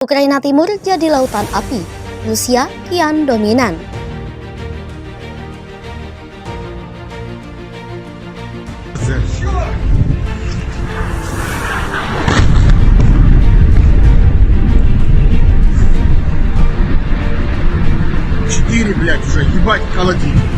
Ukraina Timur jadi lautan api, Rusia kian dominan. Четыре, блядь, уже ебать холодильник.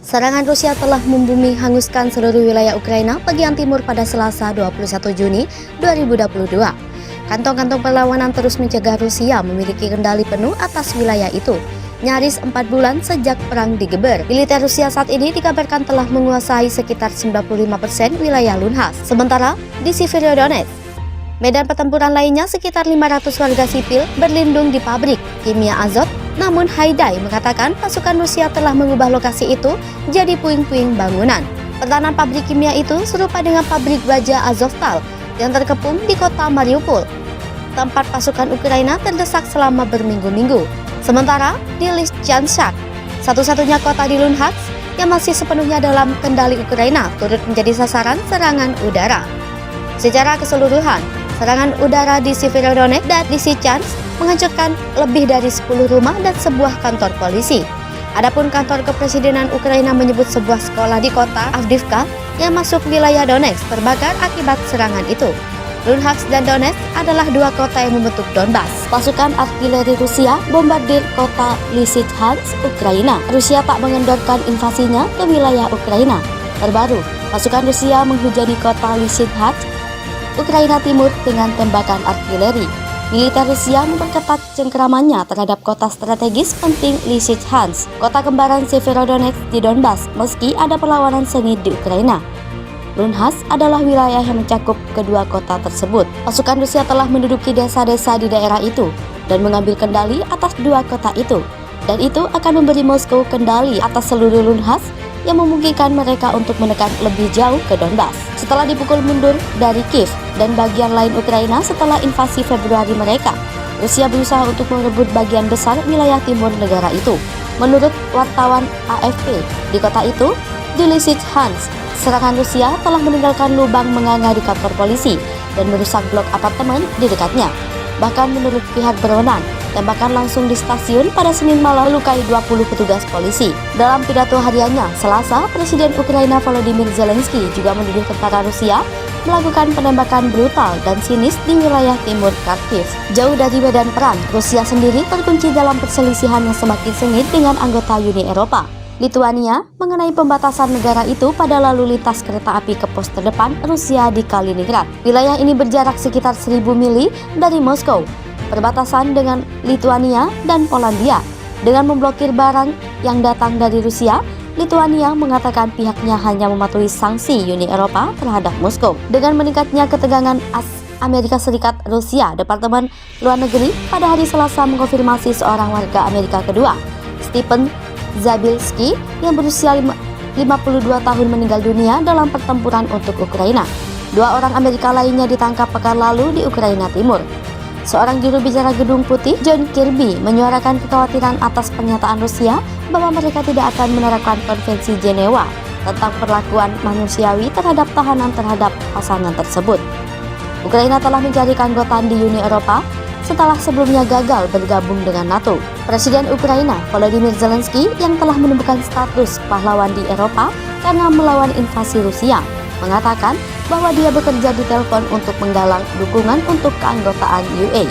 Serangan Rusia telah membumi hanguskan seluruh wilayah Ukraina bagian timur pada Selasa 21 Juni 2022. Kantong-kantong perlawanan terus mencegah Rusia memiliki kendali penuh atas wilayah itu. Nyaris 4 bulan sejak perang digeber, militer Rusia saat ini dikabarkan telah menguasai sekitar 95% wilayah Luhansk. Sementara di Severodonetsk, medan pertempuran lainnya sekitar 500 warga sipil berlindung di pabrik kimia Azot. Namun Haidai mengatakan pasukan Rusia telah mengubah lokasi itu jadi puing-puing bangunan. Pertahanan pabrik kimia itu serupa dengan pabrik baja Azovstal yang terkepung di kota Mariupol, tempat pasukan Ukraina terdesak selama berminggu-minggu. Sementara di Lysychansk, satu-satunya kota di Luhansk yang masih sepenuhnya dalam kendali Ukraina, turut menjadi sasaran serangan udara. Secara keseluruhan, serangan udara di Severodonetsk dan Lysychansk menghancurkan lebih dari 10 rumah dan sebuah kantor polisi. Adapun kantor kepresidenan Ukraina menyebut sebuah sekolah di kota Avdiivka yang masuk wilayah Donetsk terbakar akibat serangan itu. Luhansk dan Donetsk adalah dua kota yang membentuk Donbas. Pasukan artileri Rusia bombardir kota Lysychansk, Ukraina. Rusia tak mengendorkan invasinya ke wilayah Ukraina. Terbaru, pasukan Rusia menghujani kota Lysychansk, Ukraina Timur dengan tembakan artileri. Militer Rusia memperketat cengkeramannya terhadap kota strategis penting Lysychansk, kota kembaran Severodonetsk di Donbas, meski ada perlawanan sengit di Ukraina. Luhansk adalah wilayah yang mencakup kedua kota tersebut. Pasukan Rusia telah menduduki desa-desa di daerah itu dan mengambil kendali atas dua kota itu. Dan itu akan memberi Moskow kendali atas seluruh Luhansk yang memungkinkan mereka untuk menekan lebih jauh ke Donbas. Setelah dipukul mundur dari Kiev dan bagian lain Ukraina setelah invasi Februari mereka, Rusia berusaha untuk merebut bagian besar wilayah timur negara itu. Menurut wartawan AFP, di kota itu, di Lysychansk, serangan Rusia telah meninggalkan lubang menganga di kantor polisi dan merusak blok apartemen di dekatnya. Bahkan menurut pihak berwenang, tembakan langsung di stasiun pada Senin malam melukai 20 petugas polisi. Dalam pidato hariannya, Selasa, Presiden Ukraina Volodymyr Zelensky juga menuduh tentara Rusia melakukan penembakan brutal dan sinis di wilayah timur Kharkiv. Jauh dari medan perang, Rusia sendiri terkunci dalam perselisihan yang semakin sengit dengan anggota Uni Eropa, Lituania, mengenai pembatasan negara itu pada lalu lintas kereta api ke pos terdepan Rusia di Kaliningrad. Wilayah ini berjarak sekitar 1000 mili dari Moskow, perbatasan dengan Lituania dan Polandia. Dengan memblokir barang yang datang dari Rusia, Lituania mengatakan pihaknya hanya mematuhi sanksi Uni Eropa terhadap Moskow. Dengan meningkatnya ketegangan Amerika Serikat Rusia, Departemen Luar Negeri pada hari Selasa mengkonfirmasi seorang warga Amerika kedua, Stephen Zabilski, yang berusia 52 tahun meninggal dunia dalam pertempuran untuk Ukraina. Dua orang Amerika lainnya ditangkap pekan lalu di Ukraina Timur. Seorang juru bicara Gedung Putih, John Kirby, menyuarakan kekhawatiran atas pernyataan Rusia bahwa mereka tidak akan menerapkan Konvensi Jenewa tentang perlakuan manusiawi terhadap tahanan terhadap pasangan tersebut. Ukraina telah mencari keanggotaan di Uni Eropa setelah sebelumnya gagal bergabung dengan NATO. Presiden Ukraina Volodymyr Zelensky yang telah menemukan status pahlawan di Eropa karena melawan invasi Rusia, mengatakan bahwa dia bekerja di telepon untuk menggalang dukungan untuk keanggotaan UE.